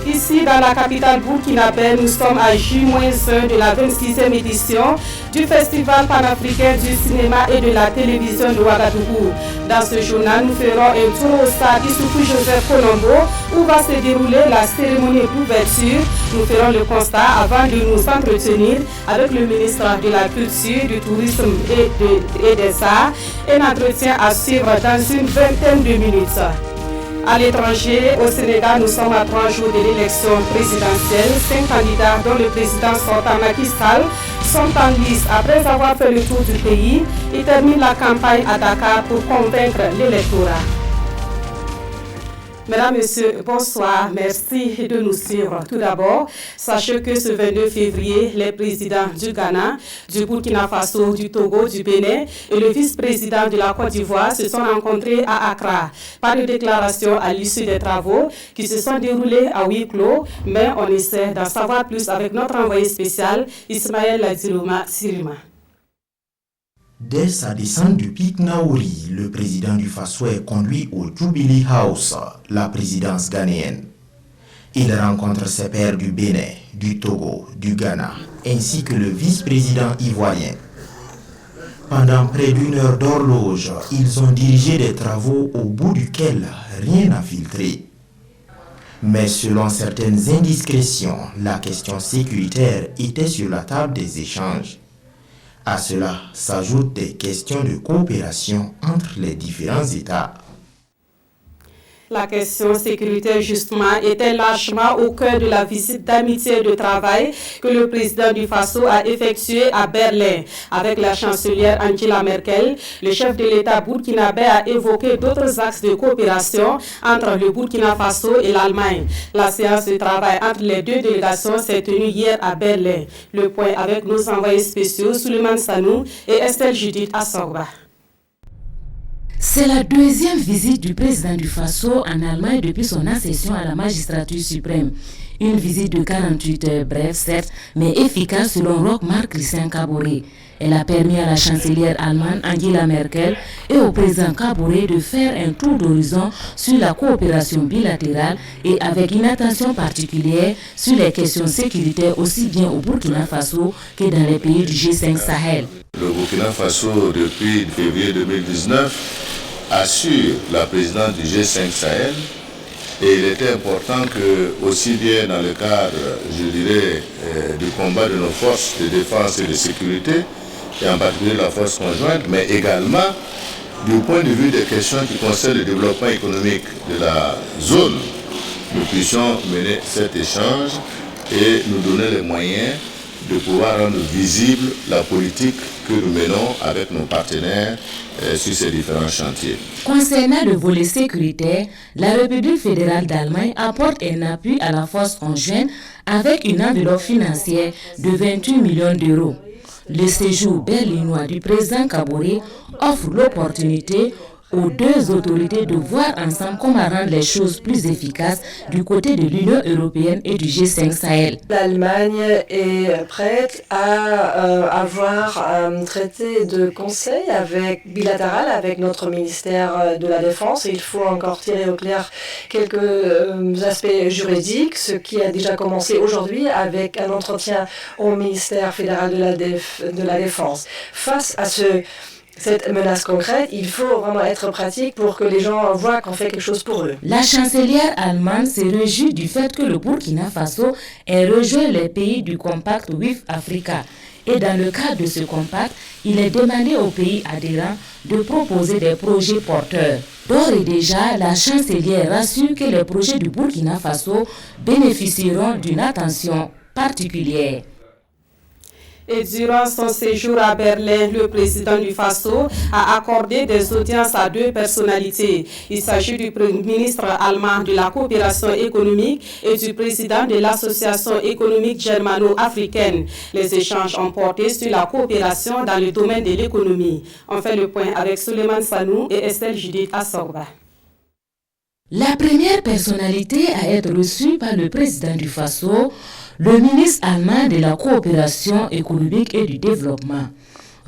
Ici, dans la capitale burkinabé, nous sommes à J-1 de la 26e édition du Festival panafricain du cinéma et de la télévision de Ouagadougou. Dans ce journal, nous ferons un tour au stade Issoufou Joseph Colombo où va se dérouler la cérémonie d'ouverture. Nous ferons le constat avant de nous entretenir avec le ministre de la Culture, du Tourisme et des Arts. Un entretien à suivre dans une vingtaine de minutes. À l'étranger, au Sénégal, nous sommes à 3 jours de l'élection présidentielle. 5 candidats, dont le président sortant Macky Sall, sont en lice après avoir fait le tour du pays. Ils terminent la campagne à Dakar pour convaincre l'électorat. Mesdames, Messieurs, bonsoir. Merci de nous suivre. Tout d'abord, sachez que ce 22 février, les présidents du Ghana, du Burkina Faso, du Togo, du Bénin et le vice-président de la Côte d'Ivoire se sont rencontrés à Accra. Pas de déclaration à l'issue des travaux qui se sont déroulés à huis clos, mais on essaie d'en savoir plus avec notre envoyé spécial, Ismaël Ladiroma Sirima. Dès sa descente du Pic Naouri, le président du Faso est conduit au Jubilee House, la présidence ghanéenne. Il rencontre ses pairs du Bénin, du Togo, du Ghana, ainsi que le vice-président ivoirien. Pendant près d'une heure d'horloge, ils ont dirigé des travaux au bout duquel rien n'a filtré. Mais selon certaines indiscrétions, la question sécuritaire était sur la table des échanges. À cela s'ajoutent des questions de coopération entre les différents États. La question sécuritaire, justement, était largement au cœur de la visite d'amitié et de travail que le président du Faso a effectuée à Berlin. Avec la chancelière Angela Merkel, le chef de l'État burkinabé a évoqué d'autres axes de coopération entre le Burkina Faso et l'Allemagne. La séance de travail entre les deux délégations s'est tenue hier à Berlin. Le point avec nos envoyés spéciaux, Souleymane Sanou et Estelle Judith Assorba. C'est la deuxième visite du président du Faso en Allemagne depuis son accession à la magistrature suprême. Une visite de 48 heures, brève certes, mais efficace selon Roch-Marc Christian Kaboré. Elle a permis à la chancelière allemande Angela Merkel et au président Kaboré de faire un tour d'horizon sur la coopération bilatérale et avec une attention particulière sur les questions sécuritaires aussi bien au Burkina Faso que dans les pays du G5 Sahel. Le Burkina Faso, depuis février 2019, assure la présidence du G5 Sahel et il était important que, aussi bien dans le cadre, je dirais, du combat de nos forces de défense et de sécurité, et en particulier la force conjointe, mais également du point de vue des questions qui concernent le développement économique de la zone, nous puissions mener cet échange et nous donner les moyens de pouvoir rendre visible la politique que nous menons avec nos partenaires sur ces différents chantiers. Concernant le volet sécuritaire, la République fédérale d'Allemagne apporte un appui à la force conjointe avec une enveloppe financière de 28 millions d'euros. Le séjour berlinois du président Kaboré offre l'opportunité aux deux autorités de voir ensemble comment rendre les choses plus efficaces du côté de l'Union européenne et du G5 Sahel. L'Allemagne est prête à avoir un traité de conseil bilatéral avec notre ministère de la Défense. Il faut encore tirer au clair quelques aspects juridiques, ce qui a déjà commencé aujourd'hui avec un entretien au ministère fédéral de la Défense. Face à cette menace concrète, il faut vraiment être pratique pour que les gens voient qu'on fait quelque chose pour eux. La chancelière allemande s'est réjouie du fait que le Burkina Faso ait rejoint les pays du compact WIF Africa. Et dans le cadre de ce compact, il est demandé aux pays adhérents de proposer des projets porteurs. D'ores et déjà, la chancelière rassure que les projets du Burkina Faso bénéficieront d'une attention particulière. Et durant son séjour à Berlin, le président du Faso a accordé des audiences à deux personnalités. Il s'agit du ministre allemand de la coopération économique et du président de l'association économique germano-africaine. Les échanges ont porté sur la coopération dans le domaine de l'économie. On fait le point avec Souleymane Sanou et Estelle Judith Assorba. La première personnalité à être reçue par le président du Faso, le ministre allemand de la coopération économique et du développement.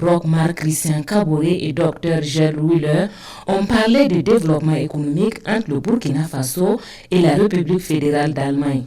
Roch-Marc Christian Kaboré et Dr Gerd Willer ont parlé de développement économique entre le Burkina Faso et la République fédérale d'Allemagne.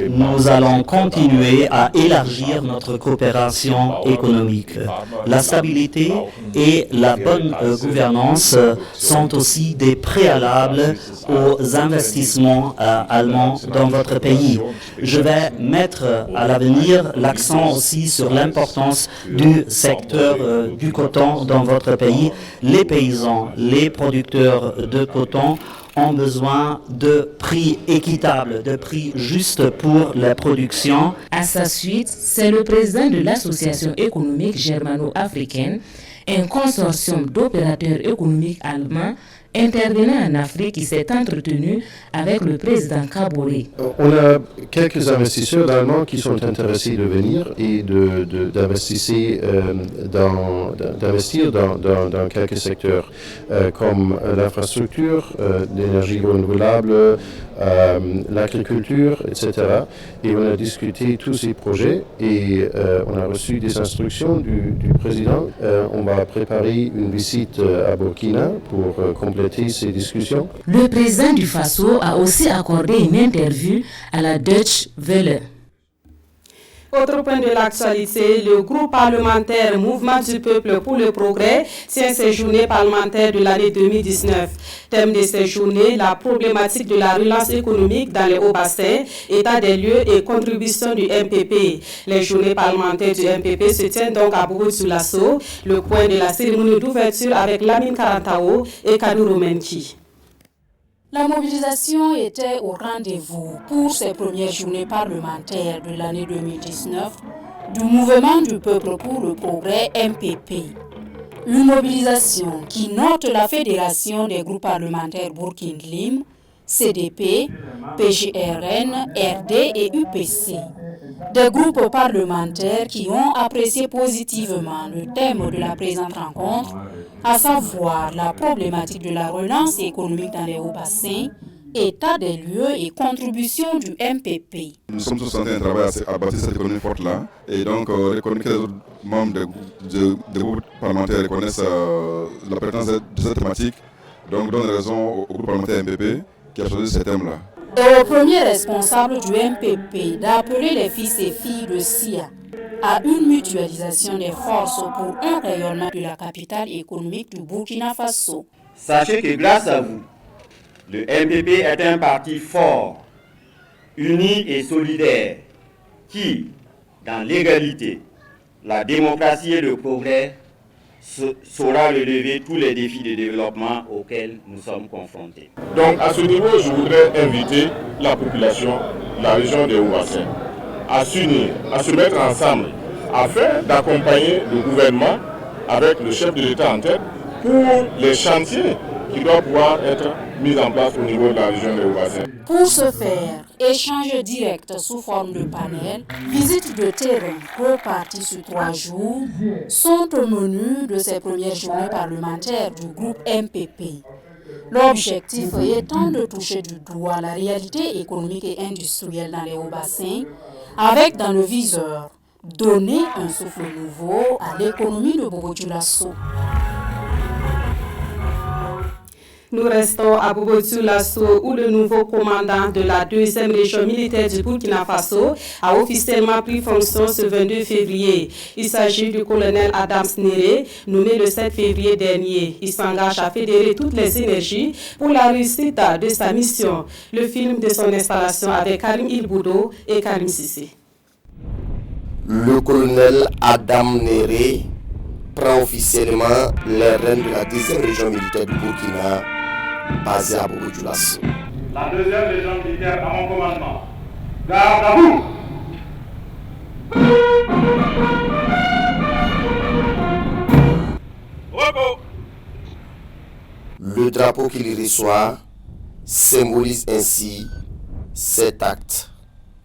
Nous allons continuer à élargir notre coopération économique. La stabilité et la bonne gouvernance sont aussi des préalables aux investissements allemands dans votre pays. Je vais mettre à l'avenir l'accent aussi sur l'importance du secteur du coton dans votre pays. Les paysans, les producteurs de coton ont besoin de prix équitables, de prix justes pour la production. À sa suite, c'est le président de l'Association économique germano-africaine, un consortium d'opérateurs économiques allemands intervenant en Afrique qui s'est entretenu avec le président Kaboré. On a quelques investisseurs allemands qui sont intéressés de venir et d'investir dans quelques secteurs comme l'infrastructure, l'énergie renouvelable, l'agriculture, etc. Et on a discuté tous ces projets et on a reçu des instructions du président. On va préparer une visite à Burkina pour compléter ces discussions. Le président du Faso a aussi accordé une interview à la Deutsche Welle. Autre point de l'actualité, le groupe parlementaire Mouvement du Peuple pour le Progrès tient ses journées parlementaires de l'année 2019. Thème de ces journées, la problématique de la relance économique dans les hauts-bassins, état des lieux et contribution du MPP. Les journées parlementaires du MPP se tiennent donc à Bobo-Dioulasso, le point de la cérémonie d'ouverture avec Lamine Karantao et Kadou Romenki. La mobilisation était au rendez-vous pour ces premières journées parlementaires de l'année 2019 du Mouvement du Peuple pour le Progrès MPP. Une mobilisation qui note la Fédération des groupes parlementaires Bourkin-Lim, CDP, PGRN, RD et UPC. Des groupes parlementaires qui ont apprécié positivement le thème de la présente rencontre, à savoir la problématique de la relance économique dans les hauts-bassins, état des lieux et contribution du MPP. Nous sommes tous en train de travailler à bâtir cette économie forte-là, et donc reconnaître que les autres membres des groupes parlementaires reconnaissent la pertinence de cette thématique, donc donne raison au groupe parlementaire MPP qui a choisi ce thème-là. Et au premier responsable du MPP d'appeler les fils et filles de SIA à une mutualisation des forces pour un rayonnement de la capitale économique du Burkina Faso. Sachez que grâce à vous, le MPP est un parti fort, uni et solidaire, qui, dans l'égalité, la démocratie et le progrès, saura relever tous les défis de développement auxquels nous sommes confrontés. Donc à ce niveau, je voudrais inviter la population, la région des Hauts-Bassins, à s'unir, à se mettre ensemble, afin d'accompagner le gouvernement avec le chef de l'État en tête pour les chantiers qui doivent pouvoir être mis en place au niveau de la région des Hauts-Bassins. Pour ce faire, échange direct sous forme de panel, visite de terrain repartie sur 3 jours, sont au menu de ces premières journées parlementaires du groupe MPP. L'objectif étant de toucher du doigt la réalité économique et industrielle dans les hauts-bassins, avec dans le viseur donner un souffle nouveau à l'économie de Bobo-Dioulasso. Nous restons à Bobo-Dioulasso où le nouveau commandant de la 2e région militaire du Burkina Faso a officiellement pris fonction ce 22 février. Il s'agit du colonel Adams Néré, nommé le 7 février dernier. Il s'engage à fédérer toutes les énergies pour la réussite de sa mission. Le film de son installation avec Karim Ilboudo et Karim Sissé. Le colonel Adam Néré prend officiellement les rênes de la 2e région militaire du Burkina, basée à Bobo-Dioulasso. La 2e région militaire à mon commandement. Garde à vous! Repos! Le drapeau qu'il reçoit symbolise ainsi cet acte.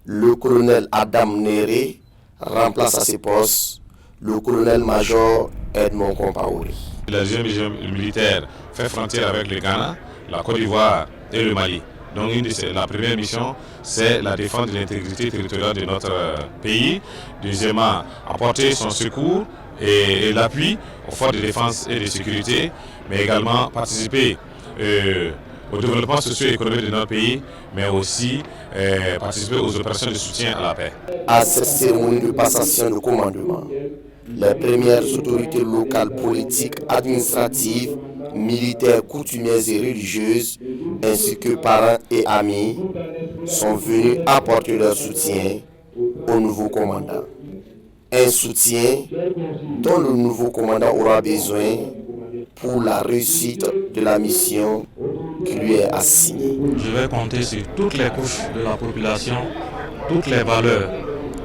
Le colonel Adam Néré remplace à ses postes le colonel-major Edmond Compaoré. La 2e région militaire fait frontière avec le Ghana, la Côte d'Ivoire et le Mali. Donc la première mission, c'est la défense de l'intégrité territoriale de notre pays. Deuxièmement, apporter son secours et l'appui aux forces de défense et de sécurité, mais également participer au développement socio-économique de notre pays, mais aussi participer aux opérations de soutien à la paix. À cette cérémonie de passation de commandement, les premières autorités locales, politiques, administratives, militaires, coutumières et religieuses, ainsi que parents et amis, sont venus apporter leur soutien au nouveau commandant. Un soutien dont le nouveau commandant aura besoin pour la réussite de la mission qui lui est assignée. Je vais compter sur toutes les couches de la population, toutes les valeurs,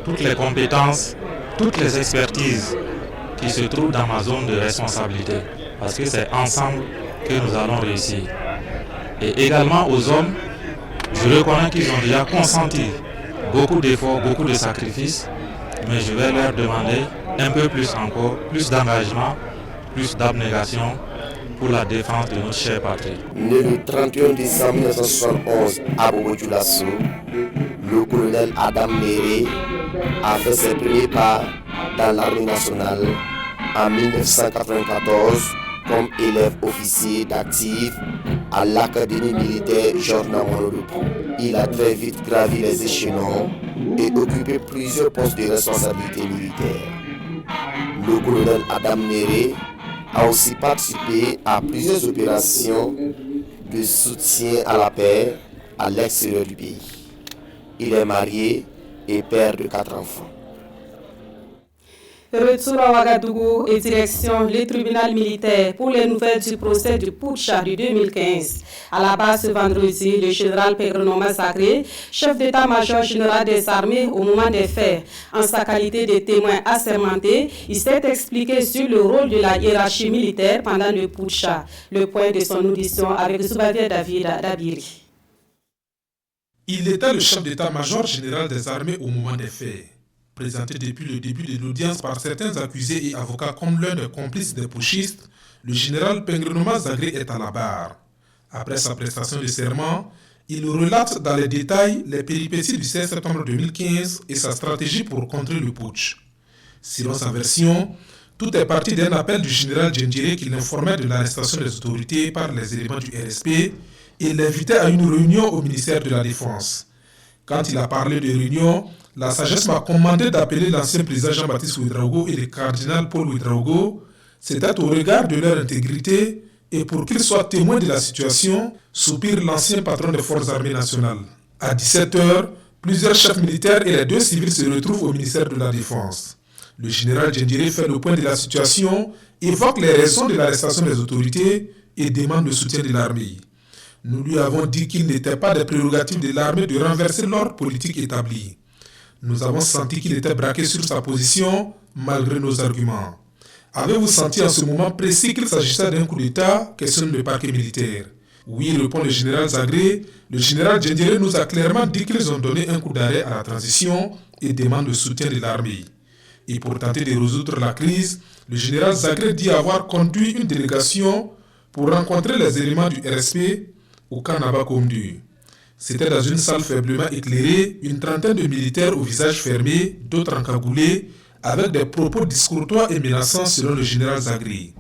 toutes les compétences, toutes les expertises qui se trouvent dans ma zone de responsabilité, parce que c'est ensemble que nous allons réussir. Et également aux hommes, je reconnais qu'ils ont déjà consenti beaucoup d'efforts, beaucoup de sacrifices, mais je vais leur demander un peu plus encore, plus d'engagement, plus d'abnégation pour la défense de notre chère patrie. Né le 31 décembre 1971 à Bobo-Dioulasso, le colonel Adam Néré a fait ses premiers pas dans l'armée nationale en 1994 comme élève officier d'actif à l'Académie militaire Georges Namono de Pau. Il a très vite gravi les échelons et occupé plusieurs postes de responsabilité militaire. Le colonel Adam Néré a aussi participé à plusieurs opérations de soutien à la paix à l'extérieur du pays. Il est marié et père de 4 enfants. Retour à Ouagadougou et direction le tribunal militaire pour les nouvelles du procès du putsch de 2015. À la base ce vendredi, le général Pègre-Nommé Sacré, chef d'état-major général des armées au moment des faits, en sa qualité de témoin assermenté, il s'est expliqué sur le rôle de la hiérarchie militaire pendant le putsch. Le point de son audition avec Zoubavier David Dabiri. Il était le chef d'état-major général des armées au moment des faits. Présenté depuis le début de l'audience par certains accusés et avocats comme l'un des complices des putschistes, le général Pègre-Nommé Sacré est à la barre. Après sa prestation de serment, il relate dans les détails les péripéties du 16 septembre 2015 et sa stratégie pour contrer le putsch. Selon sa version, tout est parti d'un appel du général Djendjéré qui l'informait de l'arrestation des autorités par les éléments du RSP et l'invitait à une réunion au ministère de la Défense. Quand il a parlé de réunion, la sagesse m'a commandé d'appeler l'ancien président Jean-Baptiste Ouédraogo et le cardinal Paul Ouédraogo. C'était au regard de leur intégrité et pour qu'ils soient témoins de la situation, soupire l'ancien patron des forces armées nationales. À 17h, plusieurs chefs militaires et les 2 civils se retrouvent au ministère de la Défense. Le général Djendjéré fait le point de la situation, évoque les raisons de l'arrestation des autorités et demande le soutien de l'armée. Nous lui avons dit qu'il n'était pas des prérogatives de l'armée de renverser l'ordre politique établi. Nous avons senti qu'il était braqué sur sa position, malgré nos arguments. Avez-vous senti en ce moment précis qu'il s'agissait d'un coup d'État, questionne le parquet militaire? Oui, répond le général Zagré. Le général Djendjéré nous a clairement dit qu'ils ont donné un coup d'arrêt à la transition et demande le soutien de l'armée. Et pour tenter de résoudre la crise, le général Zagré dit avoir conduit une délégation pour rencontrer les éléments du RSP au camp Naba-Komdu. C'était dans une salle faiblement éclairée, une trentaine de militaires au visage fermé, d'autres encagoulés, avec des propos discourtois et menaçants selon le général Zagré.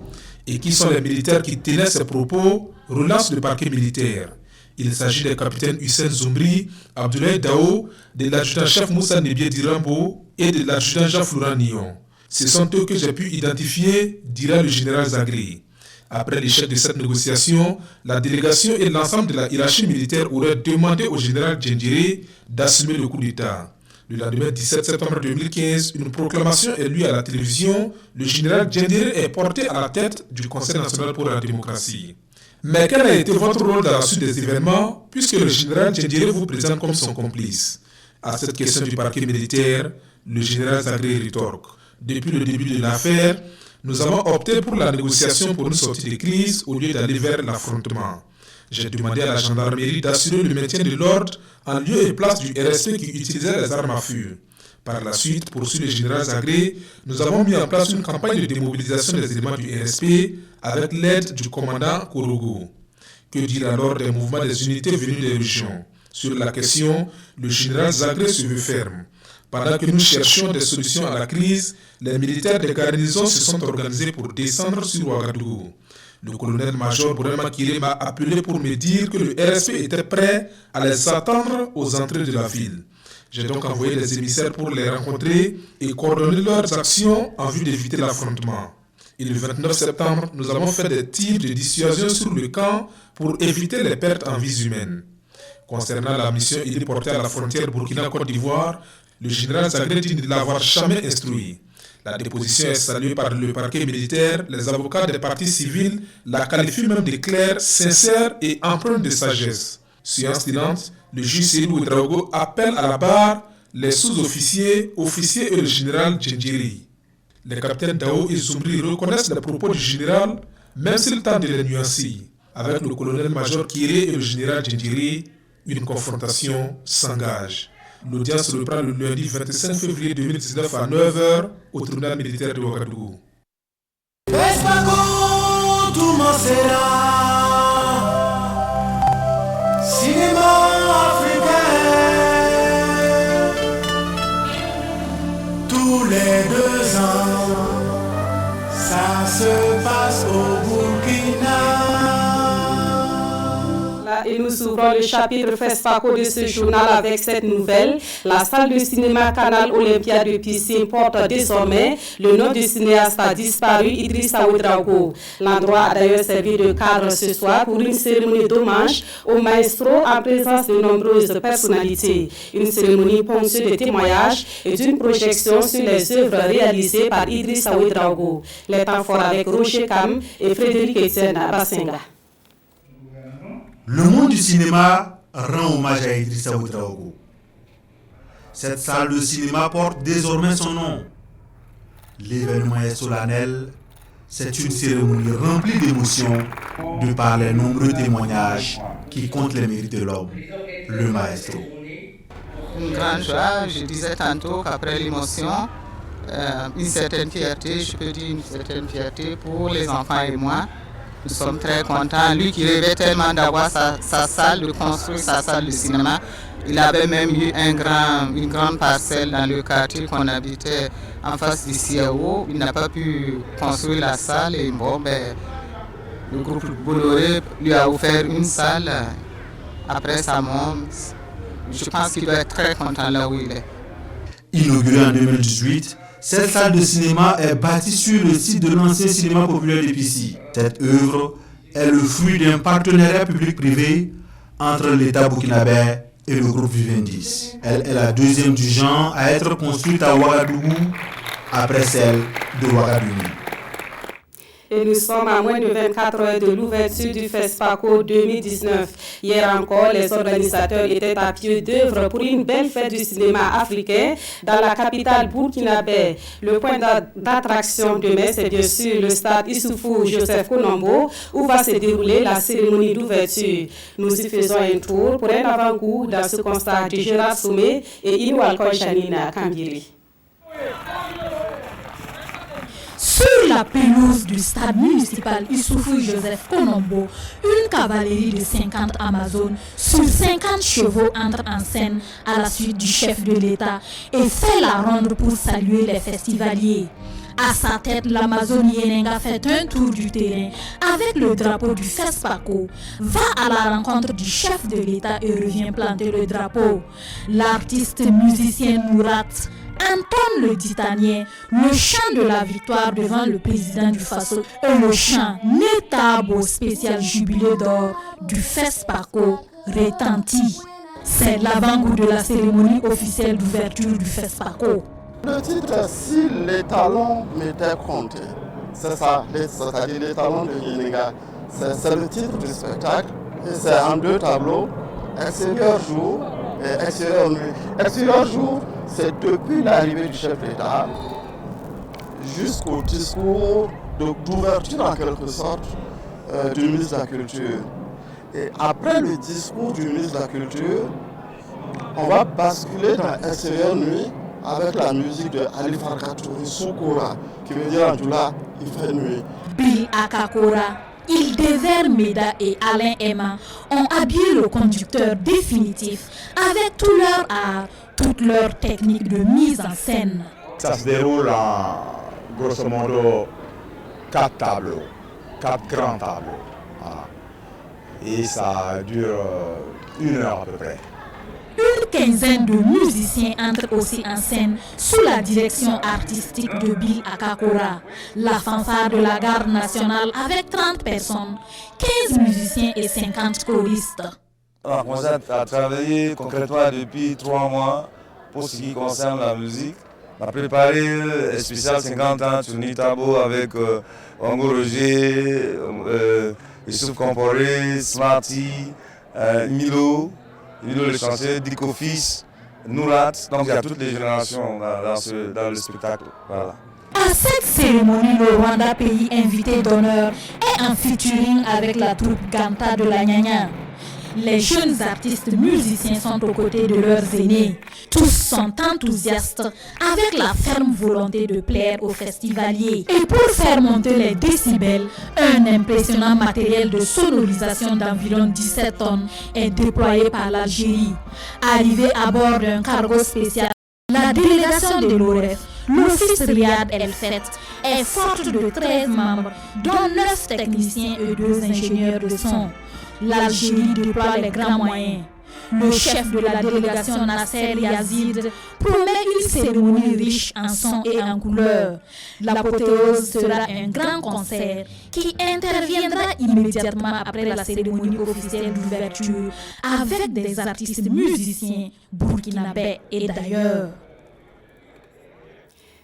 Et qui sont les militaires qui tenaient ces propos, relance le parquet militaire. Il s'agit des capitaines Hussein Zoumbri, Abdoulaye Dao, de l'adjudant-chef Moussa Nebié Dirambo et de l'adjudant Jean-Florent Nyon. Ce sont eux que j'ai pu identifier, dira le général Zagré. Après l'échec de cette négociation, la délégation et l'ensemble de la hiérarchie militaire auraient demandé au général Djendjéré d'assumer le coup d'État. Le lendemain 17 septembre 2015, une proclamation est lue à la télévision. Le général Djendjéré est porté à la tête du Conseil national pour la démocratie. Mais quel a été votre rôle dans la suite des événements, puisque le général Djendjéré vous présente comme son complice? À cette question du parquet militaire, le général Zagré rétorque. Depuis le début de l'affaire, nous avons opté pour la négociation pour une sortie de crise au lieu d'aller vers l'affrontement. J'ai demandé à la gendarmerie d'assurer le maintien de l'ordre en lieu et place du RSP qui utilisait les armes à feu. Par la suite, poursuit le général Zagré, nous avons mis en place une campagne de démobilisation des éléments du RSP avec l'aide du commandant Korogo. Que dire alors des mouvements des unités venues des régions? Sur la question, le général Zagré se veut ferme. Pendant que nous cherchions des solutions à la crise, les militaires des garnisons se sont organisés pour descendre sur Ouagadougou. Le colonel-major Bourema Kiré m'a appelé pour me dire que le RSP était prêt à les attendre aux entrées de la ville. J'ai donc envoyé des émissaires pour les rencontrer et coordonner leurs actions en vue d'éviter l'affrontement. Et le 29 septembre, nous avons fait des tirs de dissuasion sur le camp pour éviter les pertes en vies humaines. Concernant la mission héliportée à la frontière Burkina-Côte d'Ivoire, le général Zagré dit ne l'avoir jamais instruit. La déposition est saluée par le parquet militaire, les avocats des partis civils la qualifient même de claire, sincère et empreinte de sagesse. Séance tenante, le juge Seydou Ouedraogo appelle à la barre les sous-officiers, officiers et le général Djendjiri. Les capitaines Dao et Zoumbri reconnaissent les propos du général, même s'ils tentent de les nuancer. Avec le colonel-major Kiré et le général Djendjiri, une confrontation s'engage. L'audience reprend le lundi 25 février 2019 à 9h au tribunal militaire de Ouagadougou. Cinéma africain, tous les 2 ans, ça se passe au Burkina. Et nous ouvrons le chapitre FESPACO de ce journal avec cette nouvelle. La salle de cinéma Canal Olympia de Piscine porte désormais le nom du cinéaste disparu Idrissa Ouedraogo. L'endroit a d'ailleurs servi de cadre ce soir pour une cérémonie d'hommage au maestro en présence de nombreuses personnalités. Une cérémonie ponctuée de témoignages et d'une projection sur les œuvres réalisées par Idrissa Ouedraogo. Les temps forts avec Roger Kam et Frédéric Etienne Bassenga. Le monde du cinéma rend hommage à Idrissa Ouedraogo. Cette salle de cinéma porte désormais son nom. L'événement est solennel. C'est une cérémonie remplie d'émotions de par les nombreux témoignages qui comptent les mérites de l'homme, le maestro. Une grande joie, je disais tantôt qu'après l'émotion, une certaine fierté, je peux dire une certaine fierté pour les enfants et moi. Nous sommes très contents. Lui qui rêvait tellement d'avoir sa salle, de construire sa salle de cinéma. Il avait même eu une grande parcelle dans le quartier qu'on habitait en face du CIAO. Il n'a pas pu construire la salle et bon, le groupe Bolloré lui a offert une salle après sa mort. Je pense qu'il doit être très content là où il est. Inaugurée en 2018, cette salle de cinéma est bâtie sur le site de l'ancien cinéma populaire de Pissy. Cette œuvre est le fruit d'un partenariat public-privé entre l'État burkinabé et le groupe Vivendi. Elle est la deuxième du genre à être construite à Ouagadougou après celle de Ouagadougou. Et nous sommes à moins de 24 heures de l'ouverture du FESPACO 2019. Hier encore, les organisateurs étaient à pied d'œuvre pour une belle fête du cinéma africain dans la capitale burkinabé. Le point d'attraction demain, c'est bien sûr le stade Issoufou Joseph Konombo, où va se dérouler la cérémonie d'ouverture. Nous y faisons un tour pour un avant-goût dans ce constat de Gérard Soumé et Inoual Konchanina Kambiri. Sur la pelouse du stade municipal Issoufou Joseph Konombo, une cavalerie de 50 Amazones sur 50 chevaux entre en scène à la suite du chef de l'État et fait la ronde pour saluer les festivaliers. À sa tête, l'Amazone Yenenga fait un tour du terrain avec le drapeau du FESPACO, va à la rencontre du chef de l'État et revient planter le drapeau. L'artiste musicien Mourat entonne le titanien, le chant de la victoire devant le président du Faso et le chant Netabo spécial jubilé d'or du FESPACO retentit. C'est l'avant-goût de la cérémonie officielle d'ouverture du FESPACO. Le titre, si les talons m'étaient comptés, c'est ça, c'est-à-dire les talons de Yenenga. C'est le titre du spectacle et c'est en 2 tableaux, extérieur jour et extérieur nuit. Extérieur jour, c'est depuis l'arrivée du chef d'État jusqu'au discours d'ouverture en quelque sorte du ministre de la Culture. Et après le discours du ministre de la Culture, on va basculer dans extérieur nuit avec la musique de Ali Farkatouri Soukora, qui veut dire en tout là, il fait nuit. Bill Akakora, Hildever Meda et Alain Emma ont habillé le conducteur définitif avec tout leur art, toute leur technique de mise en scène. Ça se déroule en grosso modo 4 tableaux. 4 grands tableaux. Voilà. Et ça dure 1 heure à peu près. Une quinzaine de musiciens entrent aussi en scène sous la direction artistique de Bill Akakora. La fanfare de la garde nationale avec 30 personnes, 15 musiciens et 50 choristes. On a commencé à travailler concrètement depuis 3 mois pour ce qui concerne la musique. On a préparé un spécial 50 ans Tuni Tabo avec Ongo Roger, Youssouf Komporé, Smarty, Milo le chancelier, Diko Fils, Nourat. Donc il y a toutes les générations dans le spectacle. Voilà. À cette cérémonie, le Rwanda, pays invité d'honneur, est en featuring avec la troupe Ganta de la Nyanya. Les jeunes artistes musiciens sont aux côtés de leurs aînés. Tous sont enthousiastes avec la ferme volonté de plaire aux festivaliers. Et pour faire monter les décibels, un impressionnant matériel de sonorisation d'environ 17 tonnes est déployé par l'Algérie. Arrivé à bord d'un cargo spécial, la délégation de l'OREF, l'Office Riyad El Fet, est forte de 13 membres, dont 9 techniciens et 2 ingénieurs de son. L'Algérie déploie les grands moyens. Le chef de la délégation Nasser Yazid promet une cérémonie riche en son et en couleurs. L'apothéose sera un grand concert qui interviendra immédiatement après la cérémonie officielle d'ouverture avec des artistes musiciens burkinabés et d'ailleurs.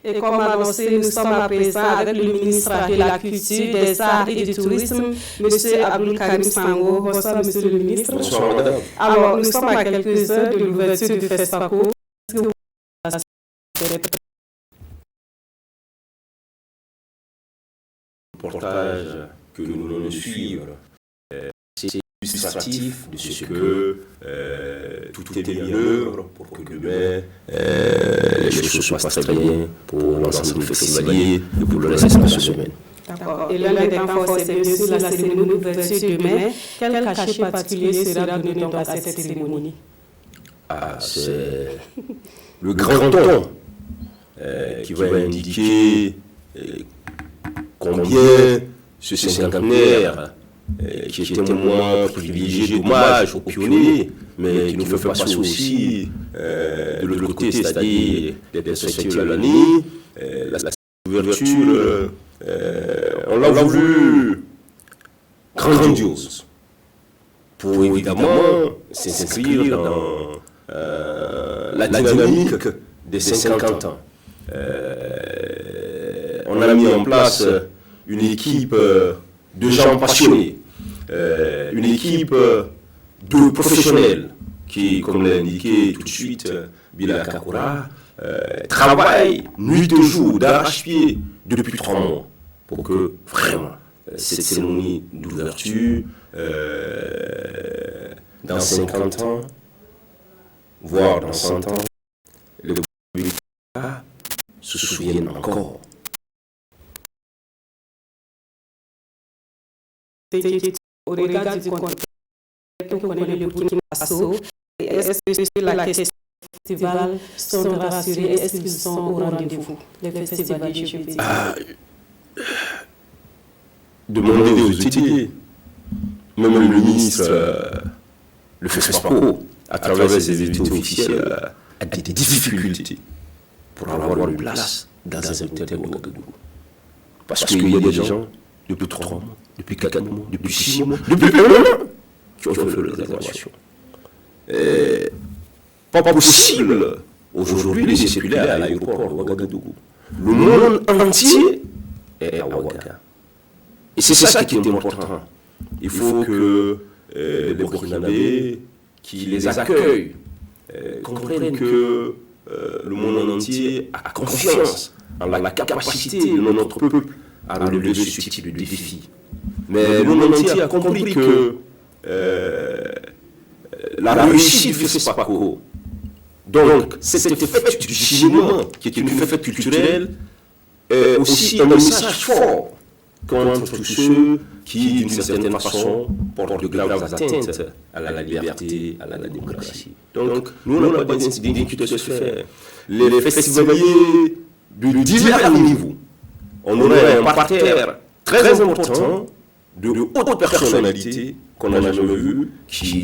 Et comme annoncé, nous sommes à présent avec le ministre de la Culture, des Arts et du Tourisme, M. Abdul Karim Sango. Bonsoir, M. le ministre. Bonsoir, madame. Alors, nous sommes à quelques heures de l'ouverture du FESPACO. Le reportage que nous venons de suivre, c'est illustratif de ce que tout est mis en œuvre pour que demain les choses se passent très bien pour l'ensemble des festivaliers et pour le reste de la semaine. D'accord. Et l'un des temps forts, c'est bien sûr la cérémonie d'ouverture demain. Quel cachet particulier sera donné donc à cette cérémonie? C'est le grand ton qui va indiquer combien ce cinquantenaire qui est témoin privilégié d'hommage aux pionniers, mais qui nous fait passer aussi de l'autre côté, c'est-à-dire les perspectives à l'année, la ouverture, on l'a voulu grandiose, pour évidemment s'inscrire dans la dynamique des 50 ans. On a mis en place une équipe de gens passionnés, une équipe de professionnels qui, comme l'a indiqué tout de suite Bila Kakura, travaillent nuit et jour d'arrache-pied depuis 3 mois pour que vraiment cette cérémonie d'ouverture dans 50 ans, voire dans 100 ans, le public se souvienne encore. Au regard du contexte qu'on connaît le Burkina Faso, est-ce que la question des festivals sont rassurés? Est-ce qu'ils sont au rendez-vous? Les festivaliers, je veux dire. Demander aux étudiants, même le ministre le FESPACO, à travers ses invités officiels, a des difficultés pour avoir une place dans un hôtel de Ouagadougou. Parce qu'il y a des gens, depuis 3 mois, depuis 4 mois, depuis 6 mois, depuis 1 an, qui ont fait la réservation. Pas possible aujourd'hui de circuler à l'aéroport de Ouagadougou. Le monde entier est à Ouagadougou. Et c'est ça qui est important. Il faut que les Burkinabés qui les accueillent comprennent que le monde entier a confiance en la capacité de notre peuple à relever ce type de défi. Mais le monde entier a compris que la réussite du FESPACO, donc cette fête du cinéma, qui est une fête culturelle, est aussi un message fort contre tous ceux qui, d'une certaine façon, portent de graves atteintes à la liberté, à la démocratie. Donc, nous, on n'a pas d'inquiétude à se faire. Les festivaliers de divers niveaux, on aurait un parterre très important de hautes personnalités qu'on n'a jamais vues,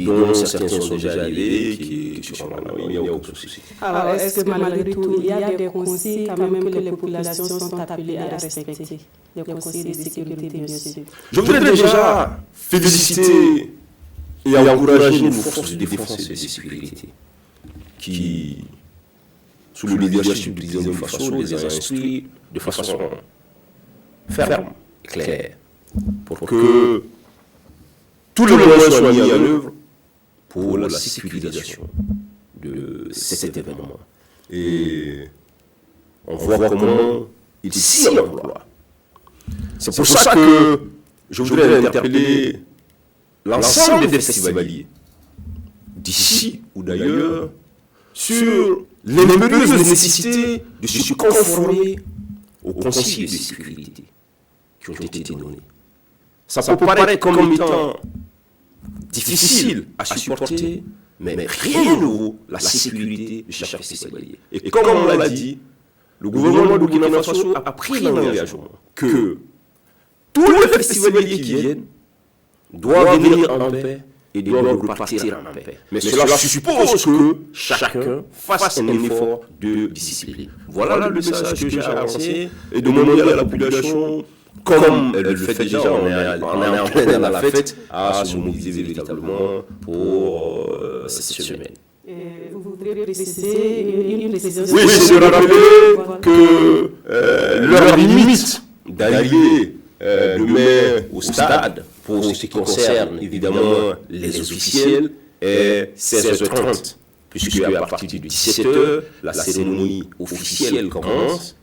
dont certains sont déjà arrivés, qui sont là, il n'y a aucun souci. Alors, est-ce que malgré tout, il y a des consignes quand même que les populations sont appelées à respecter, des consignes de sécurité, bien sûr? Je voudrais déjà féliciter et encourager nos forces de défense et de sécurité qui, sous le leadership du président du Faso, les a instruits de façon ferme et claire pour que tout le monde soit mis en œuvre pour la sécurisation de cet événement. Et on voit comment il s'y emploie. C'est pour ça que je voudrais interpeller l'ensemble des festivaliers, d'ici ou d'ailleurs, sur l'impérieuse nécessité de se conformer aux consignes de sécurité qui ont été données. Ça peut paraître comme étant difficile à supporter, mais rien ne vaut la sécurité de chaque festivalier. Et comme on l'a dit, le gouvernement de Burkina Faso a pris l'engagement que tous les festivaliers qui viennent doivent venir en paix et doivent repartir en paix. Mais cela suppose que chacun fasse un effort de discipline. Voilà le message que j'ai avancé et de demander à la population, comme elle le fait déjà, on est en plein dans la fête, à se mobiliser véritablement pour cette semaine. Vous voudrez préciser une précision? Oui, c'est de rappeler que l'heure limite d'arriver demain au stade, pour ce qui concerne évidemment les officiels, est 16h30, puisque à partir de 17h, la cérémonie officielle commence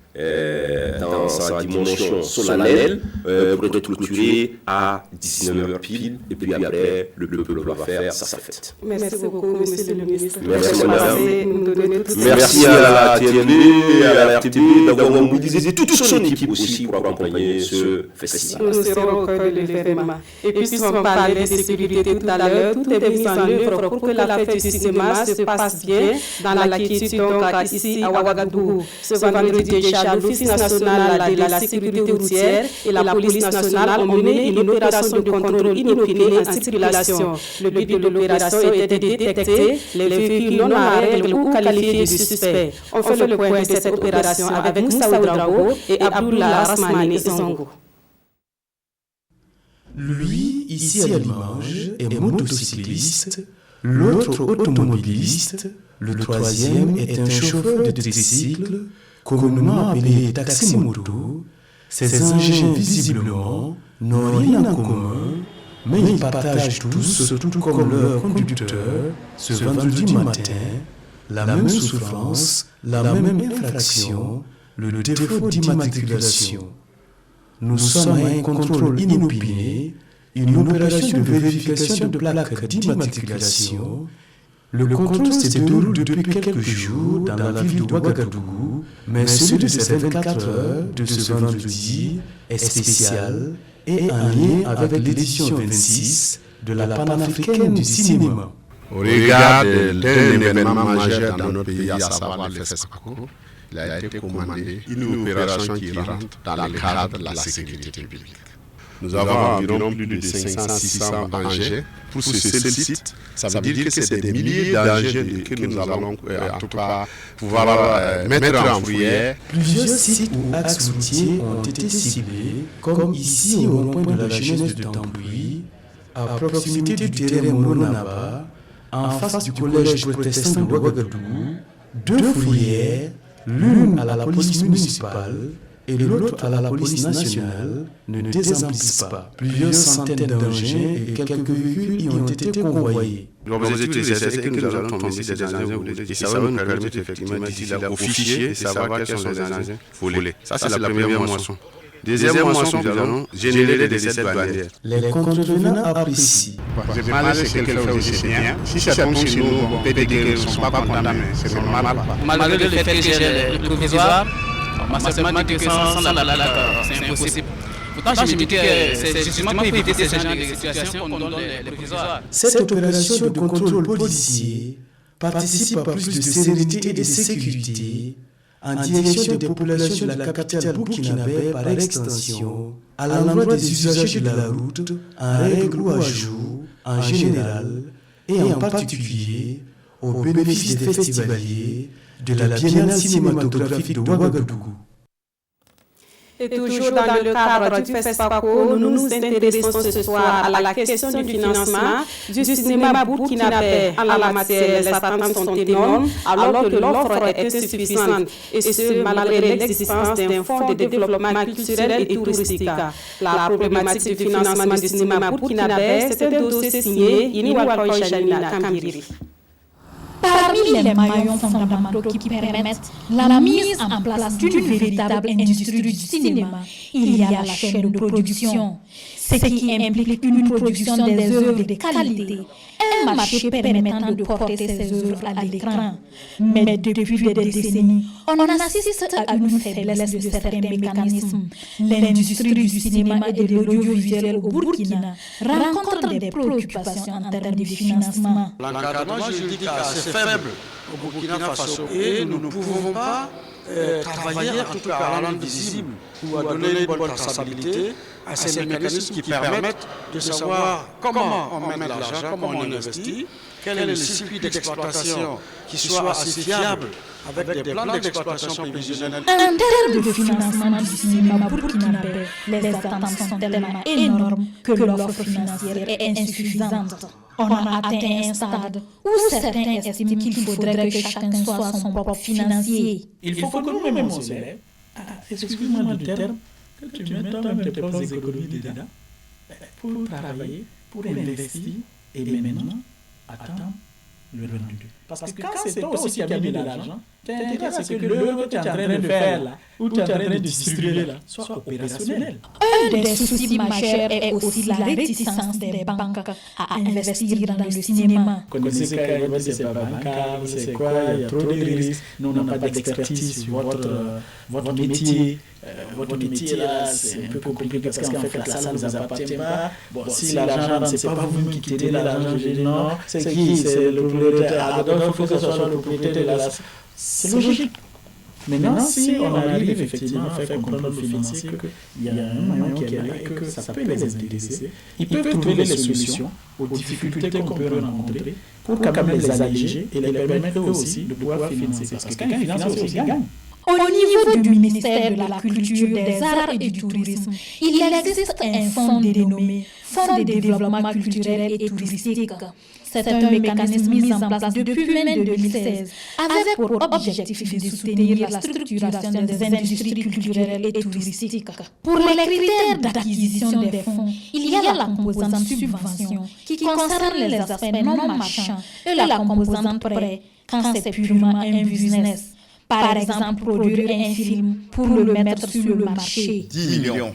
dans sa dimension solennelle pour être clôturée à 19h pile, et puis après, le peuple va faire sa fête. Merci beaucoup, monsieur le ministre. Merci, madame. Merci à la TNB et à la RTB d'avoir mobilisé toute son équipe aussi pour accompagner ce festival. Nous serons au cœur de l'événement. Et puisqu'on parlait de sécurité tout à l'heure, tout est mis en œuvre pour que la fête du cinéma se passe bien dans la quiétude, donc ici à Ouagadougou. Ce vendredi déjà, l'Office national de la sécurité routière et la police nationale ont mené une opération de contrôle inopinée en circulation. Le but de l'opération était de détecter les véhicules non à règle ou qualifiés de suspects. On fait le point de cette opération avec Moussa Oudraogo et Abdullah Rasmani Zongo. Lui, ici à l'image, est motocycliste, l'autre automobiliste, le troisième est un chauffeur de tricycle, communément appelé taxi-moto. Ces engins visiblement n'ont rien en commun, mais ils partagent tous, tout comme leur conducteur, ce vendredi matin, la même souffrance, la même infraction, le défaut d'immatriculation. Nous sommes à un contrôle inopiné, une opération de vérification de plaques d'immatriculation. Le contrôle se déroule depuis quelques jours dans la ville de Ouagadougou, mais celui de ces 24 heures de ce vendredi est spécial et en lien avec l'édition 26 de la panafricaine du cinéma. Au regard d'un événement majeur dans notre pays, à savoir le FESPACO, il a été commandé une opération qui rentre dans le cadre de la sécurité publique. Nous avons environ plus de 500-600 engins pour ce seul site. Ça veut dire que c'est des milliers d'engins que nous allons en tout cas pouvoir mettre en fourrière. Plusieurs sites ou axes routiers ont été ciblés, comme ici au rond-point de la jeunesse de Tambouy, à proximité du terrain Mononaba, en face du collège protestant de Ouagadougou, 2 fourrières, l'une à la police municipale et l'autre à la police nationale, ne désemplissent pas. Plusieurs centaines d'engins et quelques véhicules y ont été convoyés. L'objectif, c'est que nous allons tomber des engins volés. Et ça va nous permettre effectivement d'ici là au fichier de savoir quels sont les engins volés. Ça, c'est la première moisson. Deuxième moisson, nous allons générer des essais douanières. Les contrevenants apprécient. C'est malgré ce qu'elle fait aussi, c'est bien. Si ça tombe chez nous, on peut dire qu'ils ne sont pas condamnés. C'est normal. Malgré le fait que j'ai le provisoire, mathématiquement que sans la c'est impossible. Pourtant, je me dis que c'est justement pour éviter ces genres de situations qu'on donne les provisoires. Cette opération de contrôle policier participe à plus de sérénité et de sécurité en direction des populations de la capitale burkinabé par extension, à l'endroit des usagers de la route, en règle ou à jour, en général, et en particulier au bénéfice des festivaliers de la Biennale cinématographique de Ouagadougou. Et toujours dans le cadre du FESPACO, nous nous intéressons ce soir à la question du financement du cinéma burkinabé. En la matière, les attentes sont énormes alors que l'offre est insuffisante, et ce malgré l'existence d'un fonds de développement culturel et touristique. La problématique du financement du cinéma burkinabé, c'est un dossier signé Iniwal Koïchanina Kambiri. Parmi les maillons fondamentaux qui permettent la mise en place d'une véritable industrie du cinéma, il y a la chaîne de production, ce qui implique une production des œuvres de qualité, un marché permettant de porter ces œuvres à l'écran. Mais depuis des décennies, on assiste à une faiblesse de certains mécanismes. L'industrie du cinéma et de l'audiovisuel au Burkina rencontre des préoccupations en termes de financement. L'encadrement juridique est assez faible au Burkina Faso et nous ne pouvons pas travailler en tout cas à la rendre visible ou à donner une bonne traçabilité à ces mécanismes qui permettent de savoir comment on met de l'argent, comment on investit, quel est le circuit d'exploitation qui soit assez fiable avec des plans d'exploitation prévisionnels. En termes de financement du cinéma burkinabé, les attentes sont tellement énormes que l'offre financière est insuffisante. On a atteint un stade où certains estiment qu'il faudrait que chacun soit son propre financier. Il faut que nous-mêmes on se lève, excuse-moi du terme, que tu mettes toi-même tes propres économies dedans pour travailler, pour investir et maintenant attendre le rendu. Parce que quand c'est toi aussi qui as mis de l'argent, tu as intérêt à ce que l'œuvre que tu es en train de faire là, ou tu es en train de distribuer là, soit opérationnel. Un des soucis majeurs est aussi la réticence des banques à investir dans le cinéma. Vous connaissez carrément c'est pas bancal, c'est quoi, il y a trop de risques, nous on n'a pas d'expertise sur votre métier. Votre métier là, c'est un peu compliqué parce qu'en fait la salle ne vous appartient pas. Bon, si l'argent rentre, c'est pas vous qui tenez l'argent, je dis non, c'est qui? C'est le propriétaire. Donc il faut que ce soit le propriétaire de la salle. C'est logique. Maintenant, si on arrive effectivement à faire comprendre aux financiers qu'il y a un maillon qui est là et que ça peut les intéresser, ils peuvent trouver les solutions aux difficultés qu'on peut rencontrer pour quand même les alléger et les permettre eux aussi de pouvoir financer. Parce que quand ils financent aussi, ils gagnent. Au niveau du ministère de la Culture, des Arts et du Tourisme, il existe un fonds dénommé Fonds de développement culturel et touristique. C'est un mécanisme mis en place depuis mai 2016 avec pour objectif de soutenir la structuration des industries culturelles et touristiques. Pour les critères d'acquisition des fonds, il y a la composante subvention qui concerne les aspects non marchands et la composante prêt quand c'est purement un business. Par exemple, produire un film pour le mettre sur le marché. 10 millions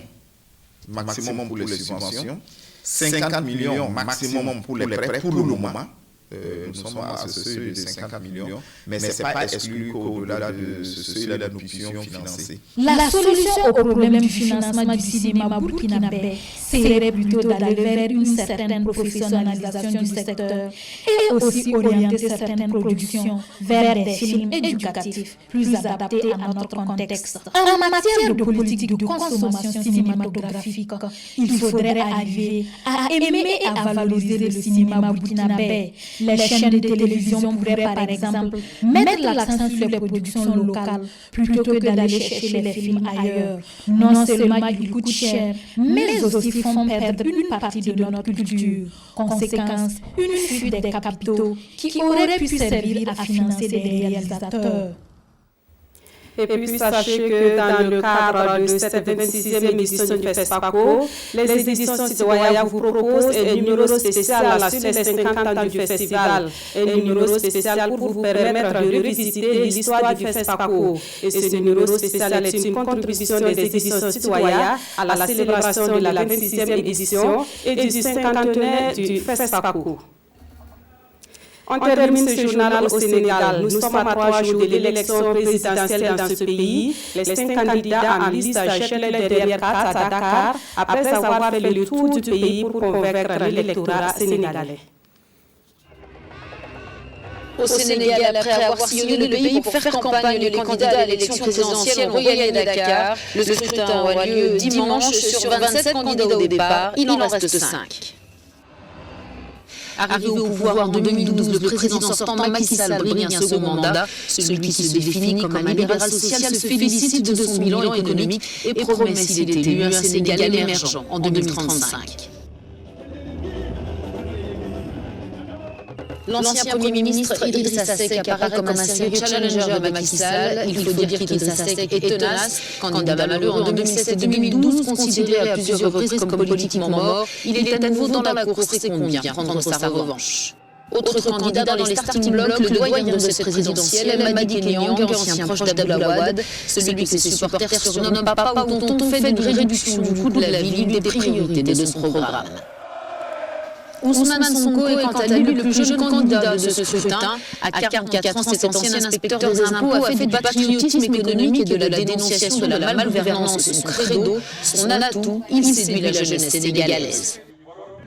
maximum pour les subventions, 50 millions maximum pour les prêts pour le moment. Nous sommes à ce seuil de 50 millions, mais ce n'est pas exclu qu'au-delà de ce seuil-là, nous puissions financer. La solution au problème du financement du cinéma burkinabé serait plutôt d'aller vers une certaine professionnalisation du secteur et aussi orienter certaines productions vers des films éducatifs plus adaptés à notre contexte. En matière de politique de consommation cinématographique, il faudrait arriver à aimer et à valoriser le cinéma burkinabé. Les chaînes de télévision pourraient par exemple mettre l'accent sur les productions locales plutôt que d'aller chercher les films ailleurs. Non seulement ils coûtent cher, mais aussi font perdre une partie de notre culture. Conséquence, une fuite des capitaux qui auraient pu servir à financer des réalisateurs. Et puis sachez que dans le cadre de cette 26e édition du FESPACO, les éditions citoyennes vous proposent un numéro spécial sur les 50 ans du festival. Un numéro spécial pour vous permettre de revisiter l'histoire du FESPACO. Et ce numéro spécial est une contribution des éditions citoyennes à la célébration de la 26e édition et du 50e du FESPACO. On termine ce journal au Sénégal. Nous sommes à 3 jours de l'élection présidentielle dans ce pays. Les 5 candidats en liste cherchent derrière 4 à Dakar après avoir fait le tour du pays pour convaincre l'électorat sénégalais. Au Sénégal, après avoir sillonné le pays pour faire campagne, les candidats à l'élection présidentielle ont regagné Dakar. Le scrutin aura lieu dimanche. Sur 27 candidats au départ, il en reste 5. Arrivé au pouvoir en 2012, le président sortant Macky Sall brille un second mandat. Celui qui se définit comme un libéral social se félicite de son bilan économique et promet, s'il est élu, un Sénégal émergent en 2035. L'ancien Premier ministre Idrissa Seck apparaît comme un sérieux challenger de Macky Sall. Il faut dire qu'Idrissa Seck est tenace. Candidat malheureux en 2007 et 2012, considéré à plusieurs reprises comme politiquement mort, il est à nouveau dans la course et compte bien prendre sa revanche. Autre candidat dans les starting blocks, le doyen de cette présidentielle, Madi Kenyang, ancien proche d'Abdoulaye Wade, celui que ses supporters surnomment Papa ou Tonton, fait d'une réduction du coût de la vie l'une des priorités de son programme. Ousmane Sonko est quant à lui le plus jeune candidat de ce scrutin. À 44 ans, cet ancien inspecteur des impôts a fait du patriotisme économique et de la dénonciation de la malgouvernance son credo, son atout. Il séduit la jeunesse sénégalaise.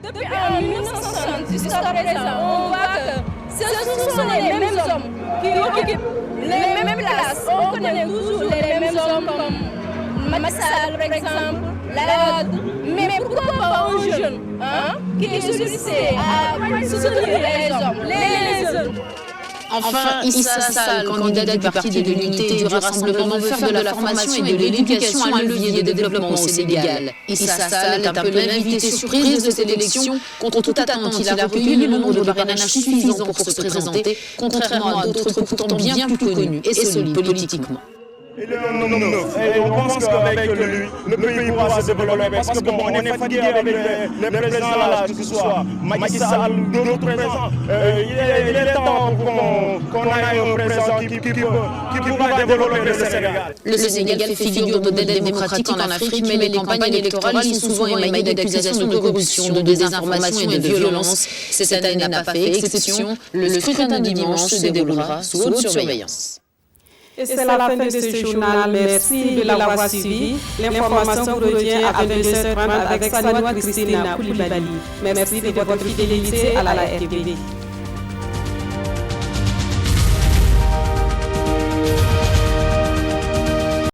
Depuis 1960 jusqu'à présent, on voit que ce sont les mêmes hommes qui occupent les mêmes places. On connaît toujours les mêmes hommes comme Macky Sall, par exemple, Wade. Mais pourquoi pas un jeune qui est sollicité à soutenir les hommes, les jeunes? Enfin, Issa Sall, candidat du Parti de l'Unité et du Rassemblement, veut faire de la formation et de l'éducation un levier de développement au Sénégal. Issa Sall est un peu l'invité surprise de cette élection. Contre toute attente, il a recueilli le nombre de parrainages suffisant pour se présenter, contrairement à d'autres pourtant bien plus connus et solides politiquement. Il est un homme neuf et on pense qu'avec lui, le pays pourra se développer parce que bon, on est fatigué avec les présidents là, que ce soit Macky Sall, d'autres présidents. Il est temps qu'on ait un président qui pourra développer le Sénégal. Le Sénégal fait figure de modèle démocratique en Afrique, mais les campagnes électorales y sont souvent émaillées d'accusations de corruption, de désinformation et de violence. Cette année n'a pas fait exception. Le scrutin de dimanche se déroulera sous haute surveillance. Et c'est la fin de ce journal. Merci de l'avoir suivi. L'information vous revient à 22h30 avec Sanoua Christina Koulibaly. Merci de votre fidélité à la RTV.